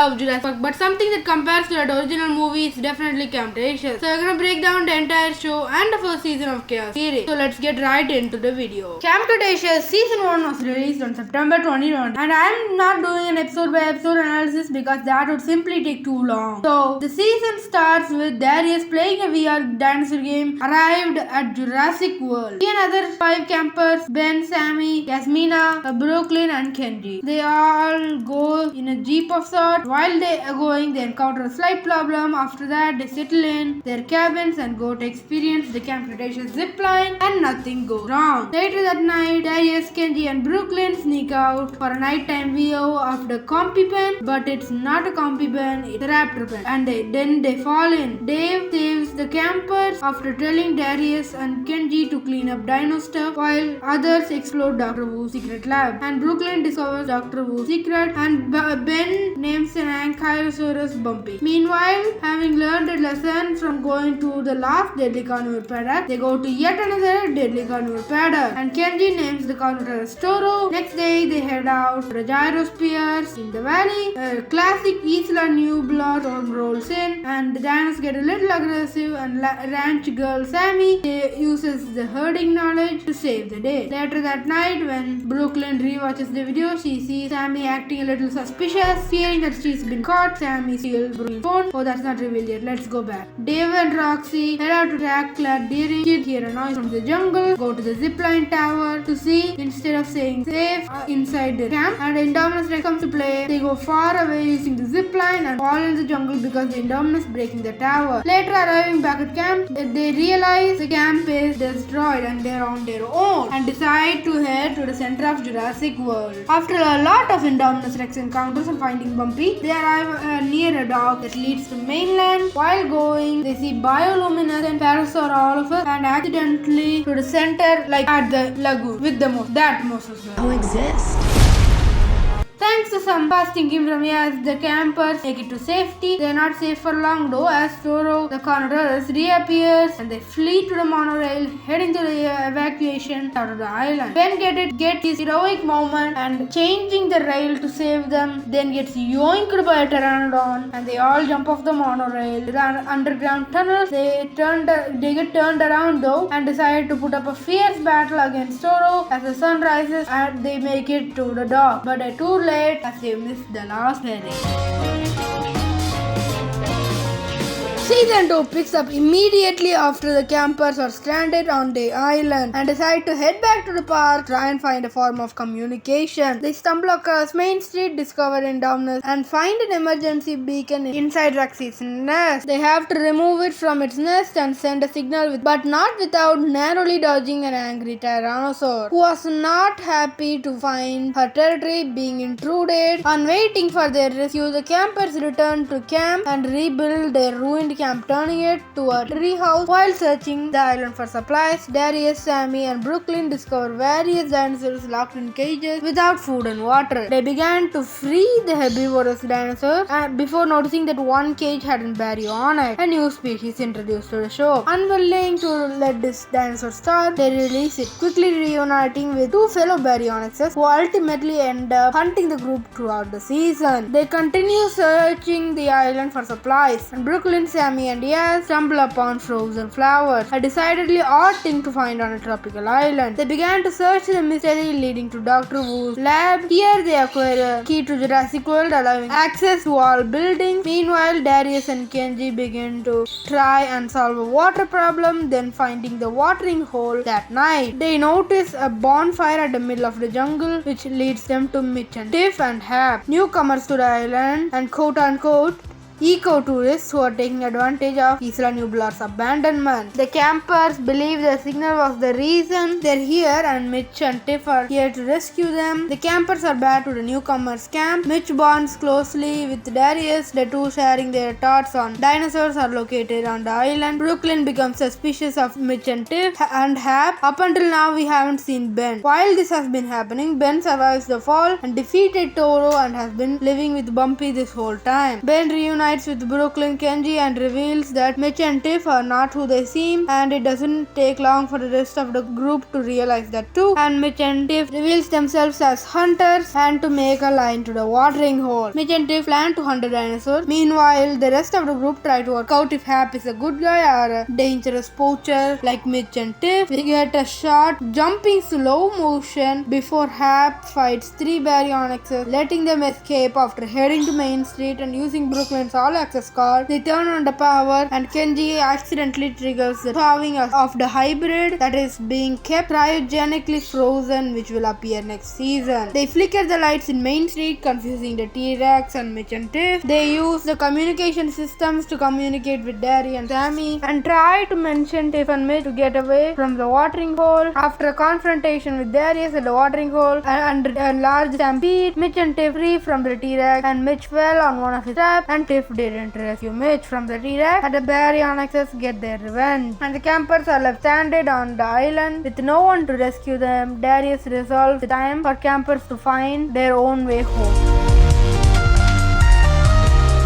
love Jurassic Park, but something that compares to that original movie is definitely Cretaceous. So we're gonna break down the entire show and the first season of Chaos series. So let's get right into the video. Cretaceous season 1 was released on September 2020, and I'm not doing an episode by episode analysis because that would simply take too long. So the season starts with Darius playing a VR dinosaur game, arrived at Jurassic World. He and other 5 campers, Ben, Sammy, Yasmina, Brooklyn and Kenji. They all go in a jeep of sorts. While they are going, they encounter a slight problem. After that, they settle in their cabins and go to experience the Camp Cretaceous zipline, and nothing goes wrong. Later that night, Darius, Kenji and Brooklyn sneak out for a nighttime VO of the compy pen, but it's not a compy pen, it's a raptor pen, and then they fall in. Dave saves the campers after telling Darius and Kenji to clean up dino stuff, while others explore Dr. Wu's secret lab, and Brooklyn discovers Dr. Wu's secret, and Ben names an Ankylosaurus Bumpy. Meanwhile, having learned a lesson from going to the last deadly carnivore paddock, they go to yet another deadly carnivore paddock, and Kenji names the carnivore Toro. Next day, they head out to the gyrospheres in the valley. A classic Isla Nublar storm rolls in, and the dinos get a little aggressive, and ranch girl Sammy uses the herding knowledge to save the day. Later that night, when Brooklyn rewatches the video, she sees Sammy acting a little suspicious. Fearing that she's been caught, Sammy steals Brooklyn's phone. Oh, that's not revealed yet. Let's go back. Dave and Roxy head out to track clad deer. Kid hear a noise from the jungle, go to the zipline tower to see instead of staying safe inside the camp, and Indominus Rex comes to play. They go far away using the zipline and fall in the jungle because the Indominus breaking the tower. Later, arriving back at camp, they realize the camp is destroyed and they're on their own, and decide to head to the center of Jurassic World. After a lot of Indominus Rex encounters and finding Bumpy, they arrive near a dock that leads to mainland. While going, they see bioluminescent Parasaurolophus and accidentally to the center, like at the lagoon with the most as well. Coexist. Thanks to some fast thinking from as the campers make it to safety. They are not safe for long though, as Toro, the Carnotaurus, reappears and they flee to the monorail, heading to the evacuation out of the island. Ben gets his heroic moment and changing the rail to save them, then gets yoinked by a pteranodon, and they all jump off the monorail. The underground tunnels, they get turned around though and decide to put up a fierce battle against Toro. As the sun rises and they make it to the dock, but they're too late as they missed the last ferry. Season 2 picks up immediately after the campers are stranded on the island and decide to head back to the park, try and find a form of communication. They stumble across Main Street, discover Indominus, and find an emergency beacon inside Roxy's nest. They have to remove it from its nest and send a signal, but not without narrowly dodging an angry Tyrannosaur, who was not happy to find her territory being intruded. On waiting for their rescue, the campers return to camp and rebuild their ruined camp, turning it to a tree house. While searching the island for supplies, Darius, Sammy and Brooklyn discover various dinosaurs locked in cages without food and water. They began to free the herbivorous dinosaurs before noticing that one cage had a barrier on it, a new species introduced to the show. Unwilling to let this dinosaur starve, they release it, quickly reuniting with 2 fellow baryonyxes who ultimately end up hunting the group throughout the season. They continue searching the island for supplies, and Brooklyn, Sammy and Yaz stumble upon frozen flowers, a decidedly odd thing to find on a tropical island. They began to search the mystery leading to Dr. Wu's lab. Here they acquire a key to Jurassic World, allowing access to all buildings. Meanwhile, Darius and Kenji begin to try and solve a water problem, then finding the watering hole that night. They notice a bonfire at the middle of the jungle, which leads them to Mitch and Tiff and Hap, newcomers to the island and quote-unquote eco-tourists who are taking advantage of Isla Nublar's abandonment. The campers believe the signal was the reason they're here, and Mitch and Tiff are here to rescue them. The campers are back to the newcomers' camp. Mitch bonds closely with Darius, the two sharing their thoughts on dinosaurs are located on the island. Brooklyn becomes suspicious of Mitch and Tiff and Hap. Up until now, we haven't seen Ben. While this has been happening, Ben survives the fall and defeated Toro and has been living with Bumpy this whole time. Ben reunites reunites with Brooklyn, Kenji and reveals that Mitch and Tiff are not who they seem, and it doesn't take long for the rest of the group to realize that too. And Mitch and Tiff reveals themselves as hunters and to make a line to the watering hole. Mitch and Tiff plan to hunt a dinosaur. Meanwhile, the rest of the group try to work out if Hap is a good guy or a dangerous poacher like Mitch and Tiff. We get a shot jumping slow motion before Hap fights three baryonyxes, letting them escape after heading to Main Street and using Brooklyn's all-access card. They turn on the power and Kenji accidentally triggers the thawing of the hybrid that is being kept cryogenically frozen, which will appear next season. They flicker the lights in Main Street, confusing the T-Rex and Mitch and Tiff. They use the communication systems to communicate with Derry and Sammy and try to mention Tiff and Mitch to get away from the watering hole. After a confrontation with Darius at the watering hole and a large stampede, Mitch and Tiff free from the T-Rex, and Mitch fell on one of his traps and Tiff didn't rescue Mitch from the T-Rex, and the baryonyxes get their revenge. And the campers are left stranded on the island with no one to rescue them. Darius resolves the time for campers to find their own way home.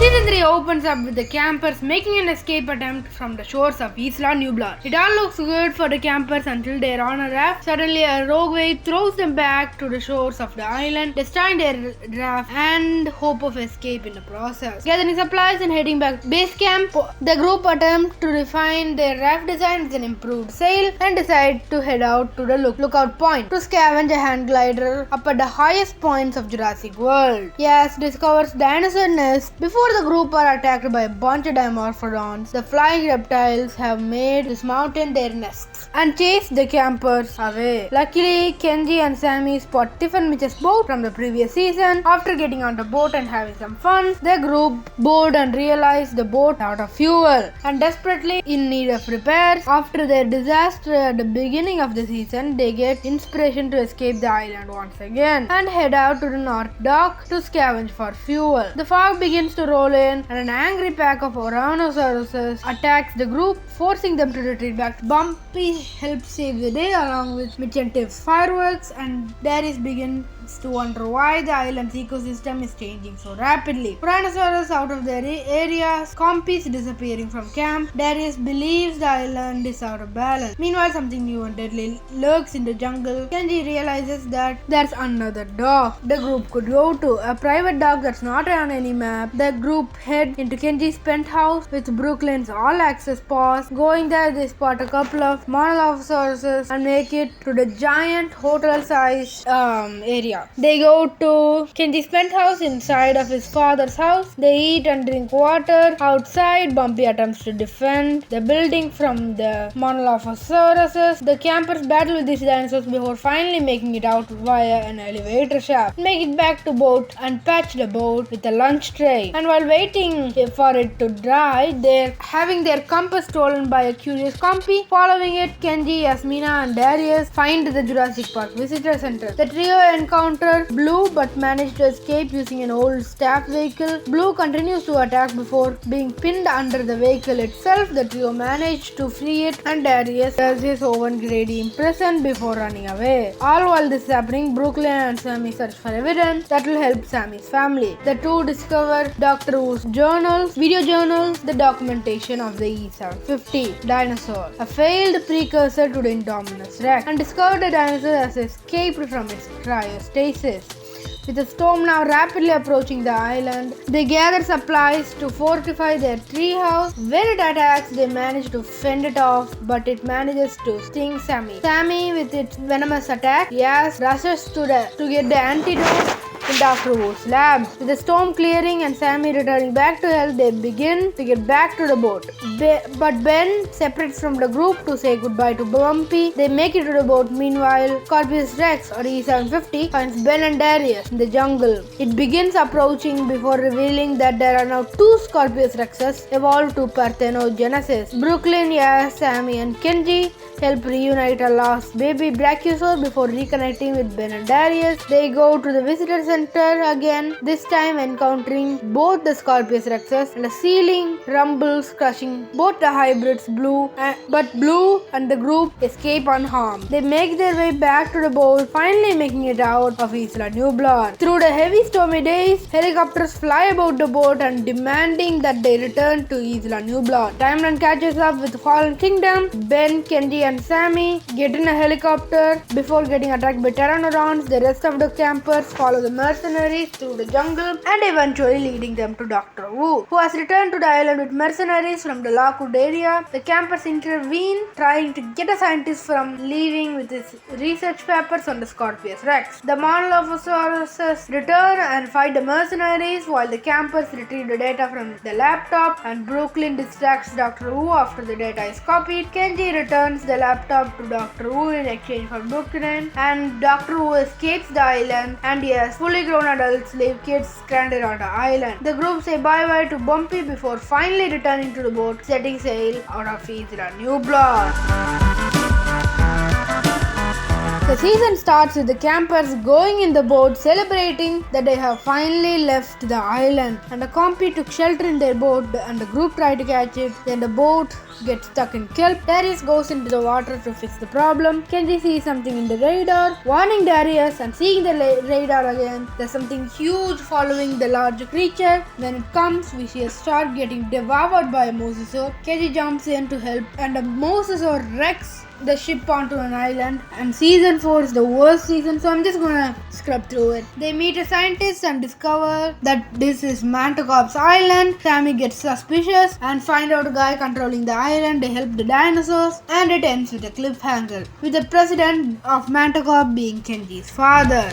Season 3 opens up with the campers making an escape attempt from the shores of Isla Nublar. It all looks good for the campers until they are on a raft. Suddenly a rogue wave throws them back to the shores of the island, destroying their raft and hope of escape in the process. Gathering supplies and heading back to base camp, the group attempt to refine their raft design with an improved sail and decide to head out to the lookout point to scavenge a hand glider up at the highest points of Jurassic World. Yas discovers dinosaur nests before the group are attacked by a bunch of dimorphodons. The flying reptiles have made this mountain their nests and chase the campers away. Luckily, Kenji and Sammy spot Tiff and Mitch's boat from the previous season. After getting on the boat and having some fun, the group board and realize the boat out of fuel and desperately in need of repairs. After their disaster at the beginning of the season, they get inspiration to escape the island once again and head out to the North Dock to scavenge for fuel. The fog begins to roll in and an angry pack of Orannosauruses attacks the group, forcing them to retreat back. Bumpy helps save the day along with Mitch and Tiff's fireworks, and Darius begins to wonder why the island's ecosystem is changing so rapidly. Tyrannosaurus out of their area, Compy's disappearing from camp. Darius believes the island is out of balance. Meanwhile, something new and deadly lurks in the jungle. Kenji realizes that there's another dock the group could go to, a private dock that's not on any map. The group head into Kenji's penthouse with Brooklyn's all-access pass. Going there, they spot a couple of Monolophosauruses and make it to the giant hotel-sized area. They go to Kenji's penthouse inside of his father's house. They eat and drink water. Outside, Bumpy attempts to defend the building from the Monolophosauruses. The campers battle with these dinosaurs before finally making it out via an elevator shaft. Make it back to boat and patch the boat with a lunch tray. And while waiting for it to dry, they're having their compass stolen by a curious Compy. Following it, Kenji, Yasmina and Darius find the Jurassic Park Visitor Center. The trio encounter Blue but manage to escape using an old staff vehicle. Blue continues to attack before being pinned under the vehicle itself. The trio manage to free it and Darius does his Owen Grady impression before running away. All while this is happening, Brooklyn and Sammy search for evidence that will help Sammy's family. The two discover Dr. Wu's journals, video journals, the documentation of the E750 dinosaur, a failed precursor to the Indominus Rex, and discover the dinosaur has escaped from its cryostasis. With the storm now rapidly approaching the island, they gather supplies to fortify their treehouse. When it attacks, they manage to fend it off, but it manages to sting Sammy. Sammy, with its venomous attack, rushes to get the antidote in Dr. Wu's lab. With the storm clearing and Sammy returning back to health, they begin to get back to the boat. But Ben separates from the group to say goodbye to Bumpy. They make it to the boat. Meanwhile, Scorpius Rex, or E750, finds Ben and Darius in the jungle. It begins approaching before revealing that there are now two Scorpius Rexes evolved to parthenogenesis. Brooklyn, Sammy and Kenji help reunite a lost baby Brachiosaur before reconnecting with Ben and Darius. They go to the visitor center enter again, this time encountering both the Scorpius Rexes and the ceiling rumbles, crushing both the hybrids. But Blue and the group escape unharmed. They make their way back to the boat, finally making it out of Isla Nublar. Through the heavy stormy days, helicopters fly about the boat and demanding that they return to Isla Nublar. Timeline catches up with Fallen Kingdom. Ben, Kenji and Sammy get in a helicopter before getting attacked by pteranodons. The rest of the campers follow the mercenaries through the jungle and eventually leading them to Dr. Wu, who has returned to the island with mercenaries from the Lockwood area. The campers intervene, trying to get a scientist from leaving with his research papers on the Scorpius Rex. The Monolophosaurus return and fight the mercenaries while the campers retrieve the data from the laptop, and Brooklyn distracts Dr. Wu after the data is copied. Kenji returns the laptop to Dr. Wu in exchange for Brooklyn, and Dr. Wu escapes the island, and yes, fully grown adults leave kids stranded on the island. The group say bye-bye to Bumpy before finally returning to the boat, setting sail out of Isla Nublar. The season starts with the campers going in the boat, celebrating that they have finally left the island, and the compy took shelter in their boat and the group tried to catch it. Then the boat gets stuck in kelp. Darius goes into the water to fix the problem. Kenji sees something in the radar, warning Darius, and seeing the radar again, there's something huge following the larger creature. When it comes, we see a shark getting devoured by a mosasaur. Kenji jumps in to help, and the mosasaur wrecks the ship onto an island, and season 4 is the worst season, so I'm just gonna scrub through it. They meet a scientist and discover that this is Manticore's island. Sammy gets suspicious and find out a guy controlling the island. They help the dinosaurs, and it ends with a cliffhanger, with the president of Manticore being Kenji's father.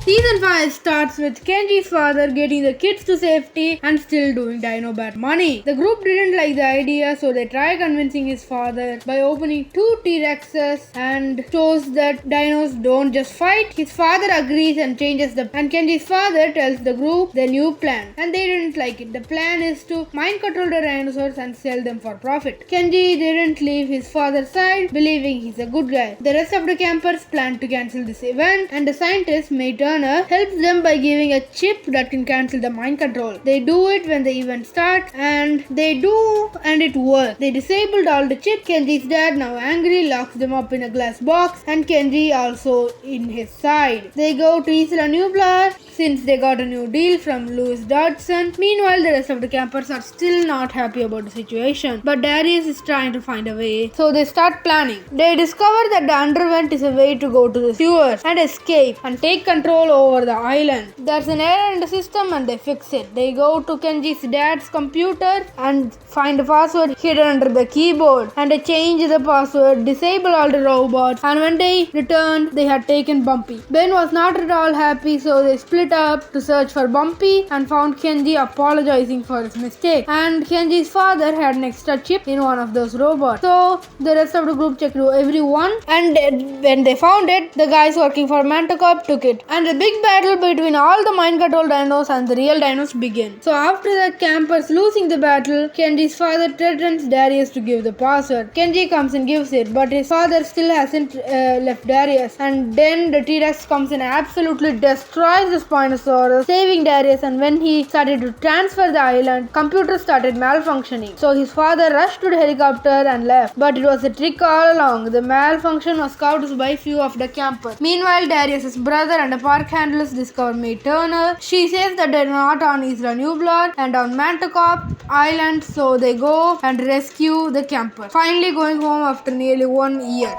Season 5 starts with Kenji's father getting the kids to safety and still doing Dino Bat money. The group didn't like the idea, so they try convincing his father by opening 2 T-Rexes and shows that dinos don't just fight. His father agrees and changes and Kenji's father tells the group the new plan, and they didn't like it. The plan is to mind control the dinosaurs and sell them for profit. Kenji didn't leave his father's side, believing he's a good guy. The rest of the campers plan to cancel this event, and the scientist May Turner helps them by giving a chip that can cancel the mind control. They do it when the event starts, and it works. They disabled all the chips. Kenji's dad, now angry, locks them up in a glass box, and Kenji also in his side. They go to Isla Nublar since they got a new deal from Louis Dodson. Meanwhile, the rest of the campers are still not happy about the situation, but Darius is trying to find a way, so they start planning. They discover that the undervent is a way to go to the sewers and escape and take control over the island. There's an error in the system and they fix it. They go to Kenji's dad's computer and find a password hidden under the keyboard, and they change the password, disable all the robots, and when they returned, they had taken Bumpy. Ben was not at all happy, so they split up to search for Bumpy and found Kenji apologizing for his mistake, and Kenji's father had an extra chip in one of those robots. So the rest of the group checked everyone, and when they found it, the guys working for Manticore took it, and a big battle between all the mind control dinos and the real dinos begin. So after the campers losing the battle, Kenji's father threatens Darius to give the password. Kenji comes and gives it, but his father still hasn't left Darius, and then the T-Rex comes and absolutely destroys the Spinosaurus, saving Darius. And when he started to transfer the island, computers started malfunctioning, so his father rushed to the helicopter and left, but it was a trick all along. The malfunction was caused by few of the campers. Meanwhile, Darius' brother and the park handlers discover May Turner. She says that they're not on Isla Nublar and on Manticore Island, so they go and rescue the campers, finally going home after nearly 1 year.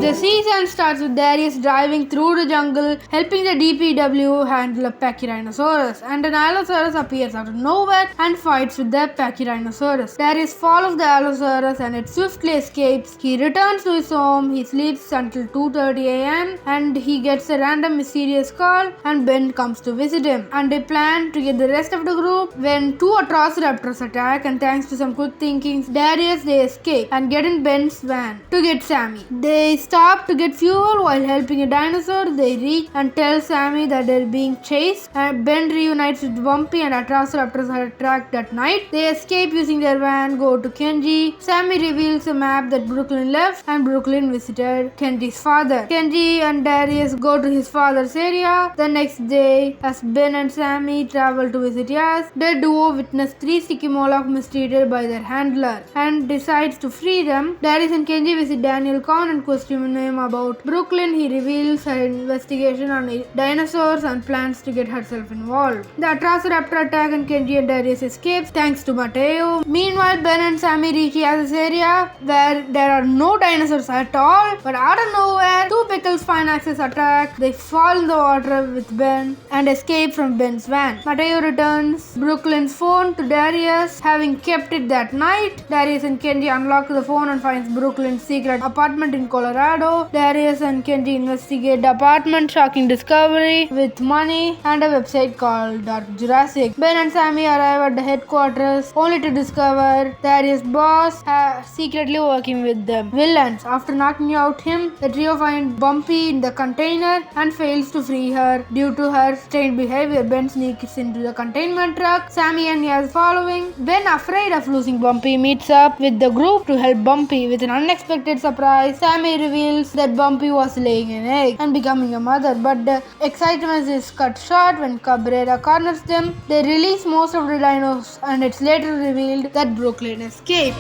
The season starts with Darius driving through the jungle, helping the DPW handle a Pachyrhinosaurus, and an Allosaurus appears out of nowhere and fights with the Pachyrhinosaurus. Darius follows the Allosaurus and it swiftly escapes. He returns to his home, he sleeps until 2:30 am, and he gets a random mysterious call, and Ben comes to visit him, and they plan to get the rest of the group when 2 Atrociraptors attack, and thanks to some quick thinking, they escape and get in Ben's van to get Sammy. They stop to get fuel while helping a dinosaur. They reach and tell Sammy that they're being chased. And Ben reunites with Bumpy and Atrociraptors are attacked that night. They escape using their van, go to Kenji. Sammy reveals a map that Brooklyn left and Brooklyn visited Kenji's father. Kenji and Darius go to his father's area. The next day, as Ben and Sammy travel to visit Yas, the duo witness 3 sticky Moloch mistreated by their handler and decides to free them. Darius and Kenji visit Daniel Kahn and question him about Brooklyn. He reveals her investigation on dinosaurs and plans to get herself involved. The Atrociraptor attack and Kenji and Darius escapes thanks to Mateo. Meanwhile, Ben and Sammy reach Yaz's area where there are no dinosaurs at all, but out of nowhere, 2 Pickles Spinaxes attack. They fall in the water with Ben and escape from Ben's van. Mateo returns Brooklyn's phone to Darius, having kept it that night. Darius and Kenji unlock the phone and finds Brooklyn's secret apartment in Colorado. Darius and Kenji investigate the apartment, shocking discovery with money and a website called Dark Jurassic. Ben and Sammy arrive at the headquarters only to discover Darius' boss secretly working with the villains. After knocking out him, the trio finds Bumpy in the container and fails to free her due to her strange behavior. Ben sneaks into the containment truck. Sammy and Yaz following. Ben, afraid of losing Bumpy, meets up with the group to help Bumpy. With an unexpected surprise, Sammy reveals that Bumpy was laying an egg and becoming a mother, but the excitement is cut short when Cabrera corners them. They release most of the dinos and it's later revealed that Brooklyn escaped.